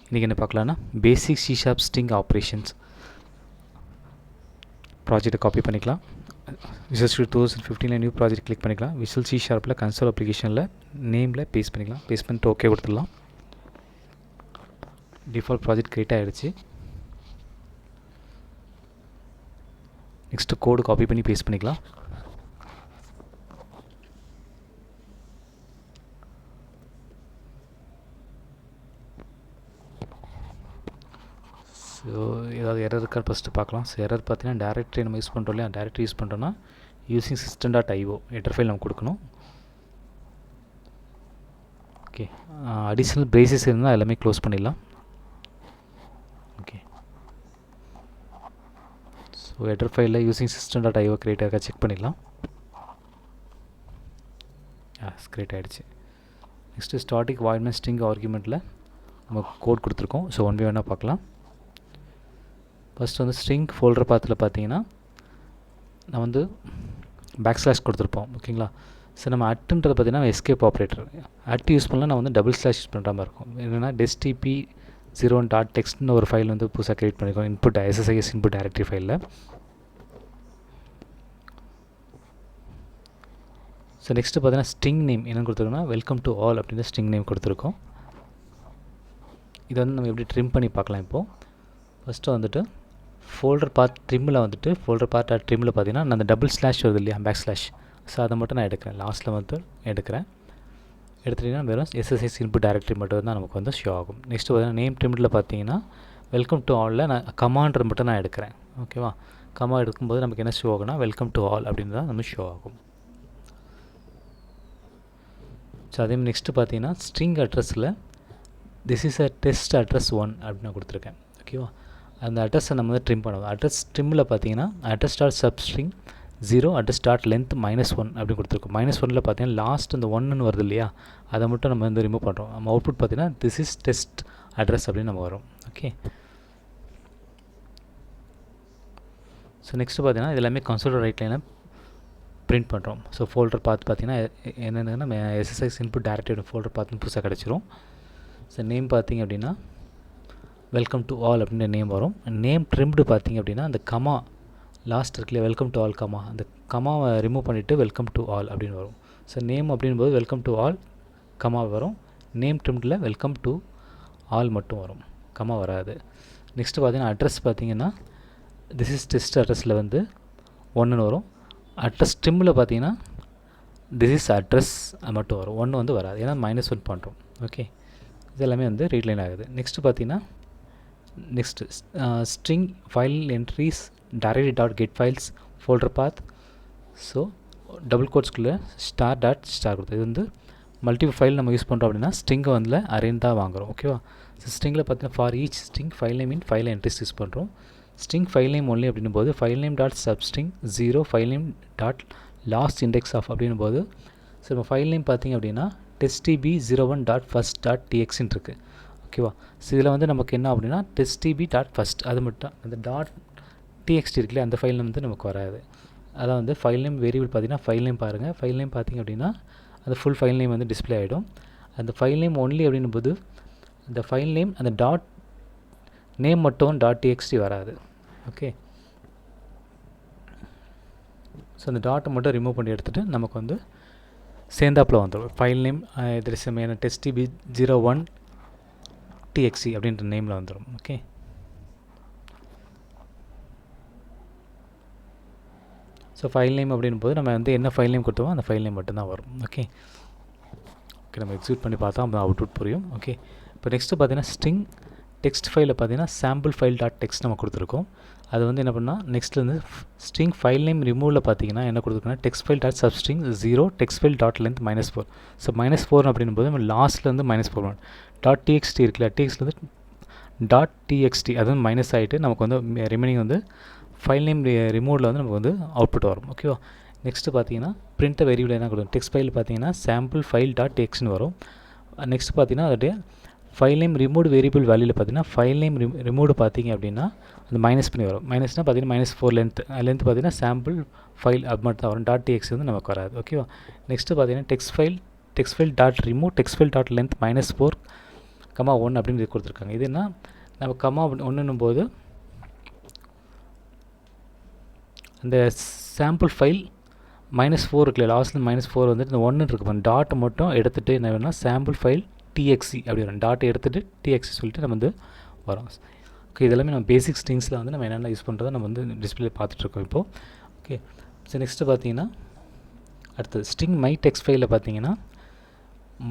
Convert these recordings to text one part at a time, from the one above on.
இன்றைக்கி என்ன பார்க்கலான்னா பேசிக் C# string operations ப்ராஜெக்ட்டை காப்பி பண்ணிக்கலாம். Visual Studio 2015 new project click பண்ணிக்கலாம். Visual C# கன்சோல் அப்ளிகேஷனில் நேமில் பேஸ்ட் பண்ணிக்கலாம். பேஸ்ட் பண்ணிட்டு ஓகே கொடுத்துடலாம். டிஃபால்ட் ப்ராஜெக்ட் கிரியேட் ஆகிடுச்சு. நெக்ஸ்ட்டு கோடு காப்பி பண்ணி பேஸ்ட் பண்ணிக்கலாம். ஸோ ஏதாவது எரர் இருக்கான்னு ஃபஸ்ட்டு பார்க்கலாம். ஸோ எரர் பார்த்தீங்கன்னா டேரக்டரி நம்ம யூஸ் பண்ணுறோம் இல்லையா, டேரக்டரி யூஸ் பண்ணுறோன்னா யூஸிங் system.io ஹெடர் ஃபைல் நம்ம கொடுக்கணும். ஓகே, அடிஷ்னல் பிரேசஸ் இருந்தால் எல்லாமே க்ளோஸ் பண்ணிடலாம். ஓகே, ஸோ ஹெடர் ஃபைலில் யூஸிங் system.io கிரியேட் ஆக செக் பண்ணிடலாம். கிரியேட் ஆகிடுச்சு. நெக்ஸ்ட்டு ஸ்டாட்டிக் வாய்ட்மெண்ட் ஸ்ட்ரிங் ஆர்குமெண்ட்டில் நம்ம கோட் கொடுத்துருக்கோம். ஸோ ஒன் பை ஒன்னாக பார்க்கலாம். ஃபஸ்ட்டு வந்து ஸ்ட்ரிங் ஃபோல்டர் பாத்தில் பார்த்தீங்கன்னா நான் வந்து பேக்ஸ்லாஷ் கொடுத்துருப்போம். ஓகேங்களா. ஸோ நம்ம அட்டுன்றது பார்த்தீங்கன்னா எஸ்கேப் ஆப்ரேட்டர். அட் யூஸ் பண்ணலாம் நான் வந்து டபுள் ஸ்லாஷ் யூஸ் பண்ணுற மாதிரி இருக்கும். என்னென்னா destp01.txt ஒரு ஃபைல் வந்து புதுசாக க்ரியேட் பண்ணியிருக்கோம் இன்புட் SSIS இன்புட் டைரக்டரி ஃபைலில். ஸோ நெக்ஸ்ட்டு பார்த்தீங்கன்னா ஸ்ட்ரிங் நேம் என்னென்னு கொடுத்துருக்கோம்னா வெல்கம் டு ஆல் அப்படின்ற ஸ்ட்ரிங் நேம் கொடுத்துருக்கோம். இதை வந்து நம்ம எப்படி ட்ரிம் பண்ணி பார்க்கலாம். இப்போது ஃபஸ்ட்டு வந்துட்டு ஃபோல்டர் பாத் ட்ரிம்மில் வந்துட்டு ஃபோல்டர் பார்ட் ட்ரிம்மில் பார்த்தீங்கன்னா நான் அந்த டபுள் ஸ்லாஷ் வருது இல்லையா, பேக் ஸ்லாஷ். ஸோ அதை மட்டும் நான் எடுக்கிறேன், லாஸ்ட்டில் வந்து எடுக்கிறேன். எடுத்துட்டிங்கன்னா வெறும் SSIS இன்புட் டைரக்டரி மட்டும் தான் நமக்கு வந்து ஷோ ஆகும். நெக்ஸ்ட்டு பார்த்தீங்கன்னா நேம் ட்ரிம்மில் பார்த்தீங்கன்னா வெல்கம் டு ஆலில் நான் கமாண்ட் மட்டும் நான் எடுக்கிறேன். ஓகேவா. கமா எடுக்கும்போது நமக்கு என்ன ஷோ ஆகும்னா வெல்கம் டு ஆல் அப்படின்னு தான் நமக்கு ஷோ ஆகும். ஸோ அதே நெக்ஸ்ட்டு பார்த்தீங்கன்னா ஸ்ட்ரிங் அட்ரஸில் this is a test address 1 அப்படின்னு நான் கொடுத்துருக்கேன். ஓகேவா. அந்த அட்ரஸை நம்ம வந்து ட்ரிம் பண்ணுவோம். அட்ரஸ் ட்ரிம்மில் பார்த்தீங்கன்னா address dot substring 0 address dot length -1 அப்படி கொடுத்துருக்கோம். -1ல் பார்த்தீங்கன்னா லாஸ்ட் அந்த 1ன்னு வருது இல்லையா, அதை மட்டும் நம்ம வந்து ரிமூவ் பண்ணுறோம். நம்ம அவுட்புட் பார்த்தீங்கன்னா திஸ் இஸ் டெஸ்ட் அட்ரஸ் அப்படின்னு நம்ம வரும். ஓகே. ஸோ நெக்ஸ்ட்டு பார்த்தீங்கன்னா இது எல்லாமே கன்சோல் ரைட் லைனில் பிரிண்ட் பண்ணுறோம். ஸோ ஃபோல்டர் பார்த்தீங்கன்னா என்னென்னா நம்ம SSIS இன்புட் டைரக்டரி ஃபோல்டர் பார்த்து புதுசாக கிடச்சிரும். ஸோ நேம் பார்த்திங்க அப்படின்னா வெல்கம் டு ஆல் அப்படின்ற நேம் வரும். நேம் ட்ரிம்டு பார்த்திங்க அப்படின்னா அந்த கமா லாஸ்ட் இருக்குல்ல வெல்கம் டு ஆல் கமா, அந்த கமாவை ரிமூவ் பண்ணிவிட்டு வெல்கம் டு ஆல் அப்படின்னு வரும். ஸோ நேம் அப்படின்போது வெல்கம் டு ஆல் கமா வரும். நேம் ட்ரிம்டில் வெல்கம் டு ஆல் மட்டும் வரும், கமா வராது. நெக்ஸ்ட்டு பார்த்தீங்கன்னா அட்ரஸ் பார்த்திங்கன்னா திஸ் இஸ் டெஸ்ட் அட்ரஸில் வந்து 1ன்னு வரும். அட்ரஸ் ட்ரிம்மில் பார்த்தீங்கன்னா திஸ் இஸ் அட்ரஸ் மட்டும் வரும், 1 வந்து வராது, ஏன்னா -1 பண்ணுறோம். ஓகே, இது எல்லாமே வந்து ரீட் லைன் ஆகுது. நெக்ஸ்ட்டு பார்த்தீங்கன்னா next string file entries directory dot get files folder path. So double கோட்ஸ்குள்ளே ஸ்டார் கொடுத்து இது வந்து மல்டிபிள் ஃபைல் நம்ம யூஸ் பண்ணுறோம் அப்படின்னா ஸ்ட்ரிங்கை வந்து அரேஞ்ச் தான் வாங்குகிறோம். ஓகேவா. ஸோ ஸ்ட்ரிங்கில் பார்த்தீங்கன்னா for each string file name in file entries use பண்ணுறோம். ஸ்ட்ரிங் ஃபைல் நேம் ஒன்லி அப்படின்னும் போது file name dot substring 0 file name dot last index of அப்படின்னும் போது ஸோ நம்ம ஃபைல் நேம் பார்த்திங்க அப்படின்னா testdb01.first.txt இருக்குது. ஓகேவா. ஸோ இதில் வந்து நமக்கு என்ன அப்படின்னா testdb.first அது மட்டும், அந்த .txt இருக்குல்ல அந்த ஃபைல் நேம் வந்து நமக்கு வராது. அதான் வந்து ஃபைல் நேம் வேரியபிள் பார்த்தீங்கன்னா ஃபைல் நேம் பாருங்கள். ஃபைல் நேம் பார்த்திங்க அப்படின்னா அந்த ஃபுல் ஃபைல் நேம் வந்து டிஸ்பிளே ஆகிடும். அந்த ஃபைல் நேம் ஒன்லி அப்படின்னும் போது அந்த ஃபைல் நேம் அந்த டாட் நேம் மட்டும் .txt வராது. ஓகே. ஸோ அந்த டாட்டை மட்டும் ரிமூவ் பண்ணி எடுத்துகிட்டு நமக்கு வந்து சேர்ந்தாப்பில் வந்துடும் ஃபைல் நேம் இதில் செம்மையான testdb01.txt அப்படின்ற நேமில் வந்துடும். ஓகே. ஸோ ஃபைல் நேம் அப்படின் போது நம்ம வந்து என்ன ஃபைல் நேம் கொடுத்தோமோ அந்த ஃபைல் நேம் மட்டும்தான் வரும். ஓகே. ஓகே, நம்ம எக்ஸிக்யூட் பண்ணி பார்த்தா அப்போ அவுட்புட் புரியும். ஓகே. இப்போ நெக்ஸ்ட்டு பார்த்தீங்கன்னா ஸ்ட்ரிங் டெக்ஸ்ட் ஃபைலில் பார்த்தீங்கன்னா sample file.txt நம்ம கொடுத்துருக்கோம். அது வந்து என்ன பண்ணால் நெக்ஸ்ட்டில் வந்து ஸ்ட்ரிங் ஃபைல் நேம் ரிமூவில் பார்த்தீங்கன்னா என்ன கொடுத்துருக்கோன்னா text file dot substring 0 text file dot length -4. So -4 அப்படின்னும் போது நம்ம லாஸ்ட்டில் வந்து -4 .txt இருக்குல்ல, txtலேருந்து .txt அது வந்து மைனஸ் ஆகிட்டு நமக்கு வந்து ரிமைனிங் வந்து ஃபைல் நேம் ரிமூவில் வந்து நமக்கு வந்து அவுட்புட் வரும். ஓகேவா. நெக்ஸ்ட்டு பார்த்தீங்கன்னா பிரிண்ட் வேரியபிள் என்ன கொடுக்கும், டெக்ஸ்ட் ஃபைல் பார்த்தீங்கன்னா sample file.txtன்னு வரும். நெக்ஸ்ட் பார்த்தீங்கன்னா அதோடைய ஃபைல் நேம் ரிமூவ் வேரியபிள் வேல்யூவில் பார்த்தீங்கன்னா ஃபைல் நேம் ரிமூவ் பார்த்தீங்க அப்படின்னா அந்த மைனஸ் பண்ணி வரும். மைனஸ்னால் பார்த்தீங்கன்னா -4 லென்த் பார்த்தீங்கன்னா சாம்பிள் ஃபைல் அது மட்டும் தான் வரும். .txt வந்து நமக்கு வராது. ஓகேவா. நெக்ஸ்ட்டு பார்த்தீங்கன்னா text file dot remove text file dot length -4 comma 1 அப்படின்னு கொடுத்துருக்காங்க. இது என்ன, நம்ம கமா 1ன்னும் போது அந்த சாம்பிள் ஃபைல் -4 இருக்குல்ல, லாஸ்ட்டில் -4 வந்துட்டு இந்த 1 இருக்கு, டாட்டை மட்டும் எடுத்துகிட்டு என்ன வேணும்னா சாம்பிள் ஃபைல் டிஎக்ஸி அப்படி வரும். டாட்டை எடுத்துகிட்டு டிஎக்ஸி சொல்லிட்டு நம்ம வந்து வரும். ஓகே, இதெல்லாமே நம்ம பேசிக் ஸ்ட்ரிங்ஸில் வந்து நம்ம என்னென்ன யூஸ் பண்ணுறதை நம்ம வந்து டிஸ்பிளே பார்த்துட்ருக்கோம் இப்போது. ஓகே, ஸோ நெக்ஸ்ட்டு பார்த்தீங்கன்னா அடுத்தது ஸ்ட்ரிங் மை டெக்ஸ்ட் ஃபைலில் பார்த்தீங்கன்னா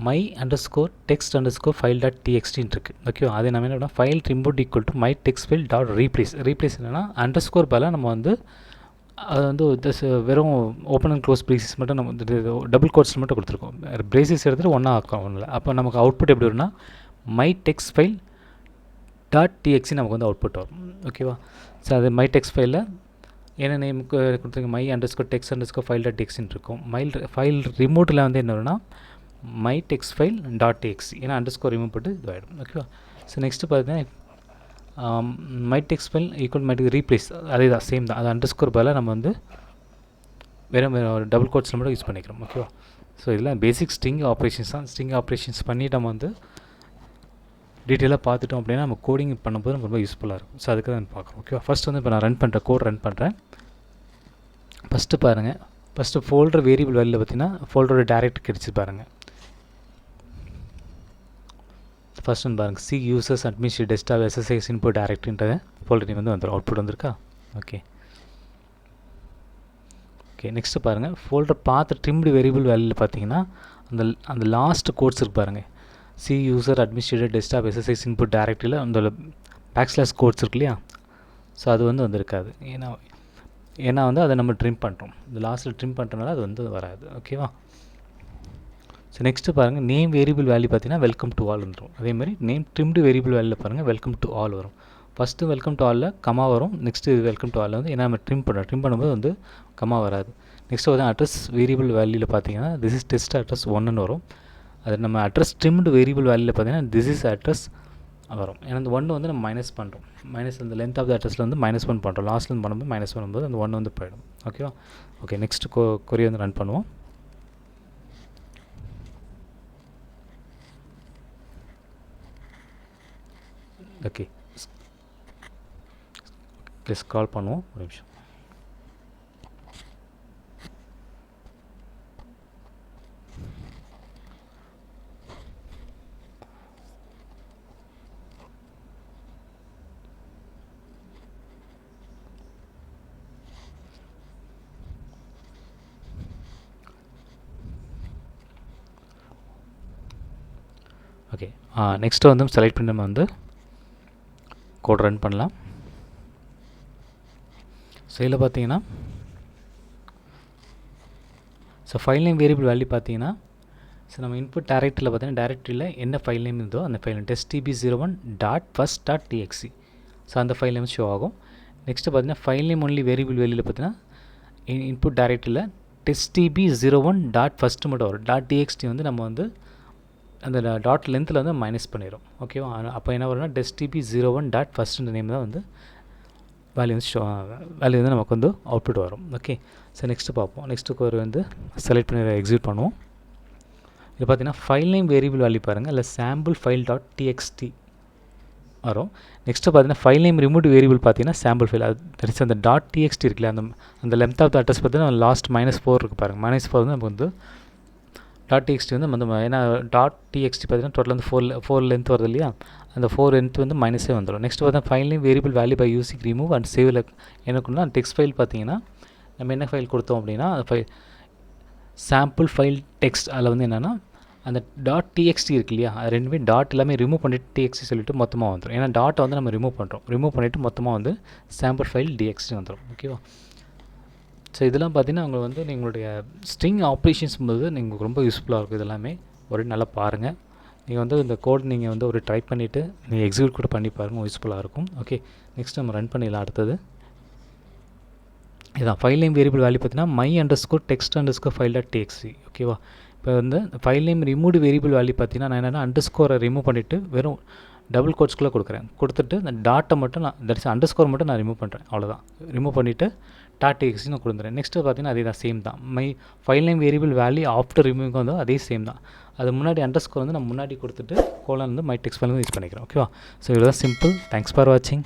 my_text_file.txt இருக்குது. ஓகே, அதை நம்ம என்ன பண்ணால் file remote equal to my text file dot replace என்னென்னா அண்டர்ஸ்கோர் பதிலாக நம்ம வந்து அது வந்து வெறும் ஓப்பன் அண்ட் க்ளோஸ் பிரேசிஸ் மட்டும் நம்ம வந்து டபுள் கோட்ஸில் மட்டும் கொடுத்துருக்கோம். பிரேசிஸ் எடுத்துகிட்டு ஒன்றா ஆக்கும் ஒன்றில். அப்போ நமக்கு அவுட்புட் எப்படி வரும்னா மை டெக்ஸ்ட் ஃபைல் டாட் டிஎக்ஸி நமக்கு வந்து அவுட்புட் வரும். ஓகேவா, ஸோ அது மை டெக்ஸ்ட் ஃபைலில் என்ன நேமுக்கு கொடுத்துருங்க my_text_file.txt இருக்கும். ஃபைல் ரிமோட்டில் வந்து என்ன வரும்னா மை டெக்ஸ்ட் ஃபைல் டாட் டிஎக்ஸி, ஏன்னா அண்டர்ஸ்கோர் ரிமூவ் பண்ணிட்டு இது ஆகிடும். ஓகேவா, ஸோ நெக்ஸ்ட்டு பார்த்தீங்கன்னா my text file equal my replace, அதே தான் சேம் தான். அது அண்டர்ஸ்கோர் பதிலாக நம்ம வந்து வேறு டபுள் கோட்ஸில் மட்டும் யூஸ் பண்ணிக்கிறோம். ஓகேவா, ஸோ இதெல்லாம் பேசிக் ஸ்ட்ரிங் ஆப்ரேஷன்ஸ் தான். ஸ்ட்ரிங் ஆப்ரேஷன்ஸ் பண்ணிவிட்டு நம்ம வந்து டீட்டெயிலாக பார்த்துட்டோம் அப்படின்னா நம்ம கோடிங் பண்ணும்போது நமக்கு ரொம்ப யூஸ்ஃபுல்லாக இருக்கும். ஸோ அதுக்கு தான் பார்க்குறோம். ஓகேவா, ஃபஸ்ட் வந்து இப்போ நான் கோட் ரன் பண்ணுறேன். ஃபஸ்ட்டு பாருங்கள், ஃபஸ்ட்டு ஃபோல்டர் வேரியபிள் வேல்யூவில் பார்த்தீங்கன்னா ஃபோல்டரோட டேரக்ட் கிடச்சி பாருங்கள். ஃபஸ்ட் வந்து பாருங்கள் C users administrate desktop SSIS input டைரக்டரின்ற ஃபோல்டர் நேம் வந்து வந்துடும். அவுட்புட் வந்திருக்கா? ஓகே, நெக்ஸ்ட்டு பாருங்கள் ஃபோல்டர் பார்த்து ட்ரிம்டு வேரியபிள் வேல்யூவில் பார்த்தீங்கன்னா அந்த லாஸ்ட் கோட்ஸ் இருக்கு பாருங்கள். C user administrator desktop SSIS input டைரக்டரியில் அந்த பேக்ஸ்லாஷ் கோட்ஸ் இருக்கு இல்லையா, ஸோ அது வந்து வந்திருக்காது. ஏன்னா வந்து அதை நம்ம ட்ரிம் பண்ணுறோம். இந்த லாஸ்ட்டில் ட்ரிம் பண்ணுறதுனால அது வந்து வராது. ஓகேவா, ஸோ நெக்ஸ்ட்டு பாருங்கள் நேம் வேரியபிள் வேல்யூ பார்த்தீங்கன்னா வெல்கம் டு ஆல் வந்துடும். அதேமாதிரி நேம் ட்ரிம்டு வேரியபிள் வேல்யூவில் பாருங்கள் வெல்கம் டு ஆல் வரும். ஃபஸ்ட்டு வெல்கம் டு ஆலில் கமா வரும். நெக்ஸ்ட்டு வெல்கம் டு ஆலில் வந்து ஏன்னா நம்ம ட்ரிம் பண்ணும்போது வந்து கமா வராது. நெக்ஸ்ட்டு வந்து அட்ரஸ் வேரியபிள் வேல்யூவில் பார்த்தீங்கன்னா திஸ் இஸ் டெஸ்ட் அட்ரஸ் 1ன்னு வரும். அது நம்ம அட்ரஸ் ட்ரிம்டு வேரியபிள் வேல்யூவில் பார்த்தீங்கன்னா திஸ் இஸ் அட்ரஸ் வரும். ஏன்னா அந்த 1 வந்து நம்ம மைனஸ் பண்ணுறோம். அந்த லென்த் ஆஃப் த அட்ரஸில் வந்து -1 பண்ணுறோம். லாஸ்ட்லேருந்து பண்ணும்போது -1 பண்ணும்போது அந்த 1 வந்து போயிடும். ஓகேவா, ஓகே, நெக்ஸ்ட்டு கொரி வந்து ரன் பண்ணுவோம். ஓகே, ஸ்க்ரால் பண்ணுவோம் ஒரு நிமிஷம். ஓகே, நெக்ஸ்ட்டு வந்து செலக்ட் பண்ணி நம்ம வந்து கோட் ரன் பண்ணலாம். ஸோ இதில் பார்த்தீங்கன்னா so file name variable value பார்த்தீங்கன்னா ஸோ நம்ம இன்புட் டைரக்டரியில் பார்த்தீங்கன்னா டைரக்டரியில் என்ன ஃபைல் நேம் இருந்தோ அந்த ஃபைல் நேம் testdb01.first.txt, ஸோ அந்த ஃபைல் நேம் ஷோ ஆகும். நெக்ஸ்ட்டு பார்த்தீங்கன்னா ஃபைல் நேம் ஒன்லி வேரியபிள் வேல்யூவில் பார்த்தீங்கன்னா இன்புட் டைரக்டரியில் testdb01.first மட்டும் வரும். .txt வந்து நம்ம வந்து அந்த டாட் லென்த்தில் வந்து மைனஸ் பண்ணிடும். ஓகேவா, அப்போ என்ன வரும்னா testdb01.first நேம் தான் வந்து வேல்யூ வந்து நமக்கு வந்து அவுட்புட் வரும். ஓகே, ஸோ நெக்ஸ்ட்டு பார்ப்போம். நெக்ஸ்ட்டு ஒரு வந்து செலக்ட் பண்ணி எக்ஸிக்யூட் பண்ணுவோம். இது பார்த்தீங்கன்னா ஃபைல் நேம் வேரியபிள் வேல்யூ பாருங்கள், இல்லை சாம்பிள் ஃபைல் டாட் டிஎக்ஸ்டி வரும். நெக்ஸ்ட்டு பார்த்தீங்கன்னா ஃபைல் நேம் ரிமூவ் வேரியபிள் பார்த்தீங்கன்னா சாம்பிள் ஃபைல், அது தெரிஞ்சு அந்த .txt இருக்குல்ல, அந்த லென்த் ஆஃப் த அட்ரஸ் பார்த்தீங்கன்னா லாஸ்ட் -4 இருக்குது பாருங்கள். -4 வந்து நமக்கு வந்து .txt வந்து ஏன்னா .txt பார்த்தீங்கன்னா டோட்டல் வந்து 4 லென்த் வருது இல்லையா, அந்த 4 லென்த் வந்து மைனஸே வந்துடும். நெக்ஸ்ட் பார்த்தா file name variable value by using remove and சேவில் எனக்குன்னா டெக்ஸ்ட் ஃபைல் பார்த்தீங்கன்னா நம்ம என்ன ஃபைல் கொடுத்தோம் அப்படின்னா சாம்பிள் ஃபைல் டெக்ஸ்ட், அதில் வந்து என்னென்னா அந்த .txt இருக்கு இல்லையா, அது ரெண்டுமே டாட் எல்லாமே ரிமூவ் பண்ணிவிட்டு TXT சொல்லிவிட்டு மொத்தமாக வந்துடும். ஏன்னா டாட்டை வந்து நம்ம ரிமூவ் பண்ணிவிட்டு மொத்தமாக வந்து சாம்பிள் ஃபைல் DXT வந்துடும். ஓகேவா, ஸோ இதெல்லாம் பார்த்தீங்கன்னா அவங்க வந்து நீங்களுடைய ஸ்ட்ரிங் ஆப்ரேஷன்ஸ் போது நீங்கள் ரொம்ப யூஸ்ஃபுல்லாக இருக்கும். இதெல்லாமே ஒரு நல்லா பாருங்கள். நீங்கள் வந்து இந்த கோட் நீங்கள் வந்து ஒரு ட்ரை பண்ணிவிட்டு நீங்கள் எக்ஸிக்யூட் கூட பண்ணி பாருங்கள், யூஸ்ஃபுல்லாக இருக்கும். ஓகே, நெக்ஸ்ட் நம்ம ரன் பண்ணிடலாம். அடுத்தது இதான் ஃபைல் நேம் வேரியபிள் வேல்யூ பார்த்தீங்கன்னா my_text_file.txt. ஓகேவா, இப்போ வந்து file name remove variable value பார்த்தீங்கன்னா நான் என்னென்னா அண்டர்ஸ்கோரை ரிமூவ் பண்ணிவிட்டு வெறும் டபுள் கோட்ஸ்குள்ளே கொடுக்குறேன். கொடுத்துட்டு இந்த டாட்டை மட்டும் நான் தட்ஸ் அண்டர்ஸ்கோர் மட்டும் நான் ரிமூவ் பண்ணுறேன். அவ்வளோதான். ரிமூவ் பண்ணிவிட்டு .txt நான் கொடுத்துறேன். நெக்ஸ்ட்டு பார்த்தீங்கன்னா அதே தான், சேம் தான். My file name variable value after removing வந்து அதே சேம் தான். அது முன்னாடி அண்டர்ஸ்கோர் வந்து நான் முன்னாடி கொடுத்துட்டு கோலன் வந்து மை டெக்ஸ்ட் ஃபைல் யூஸ் பண்ணிக்கிறேன். ஓகேவா? ஸோ இவ்வளோ தான் சிம்பிள். தேங்க்ஸ் ஃபார் வாட்சிங்.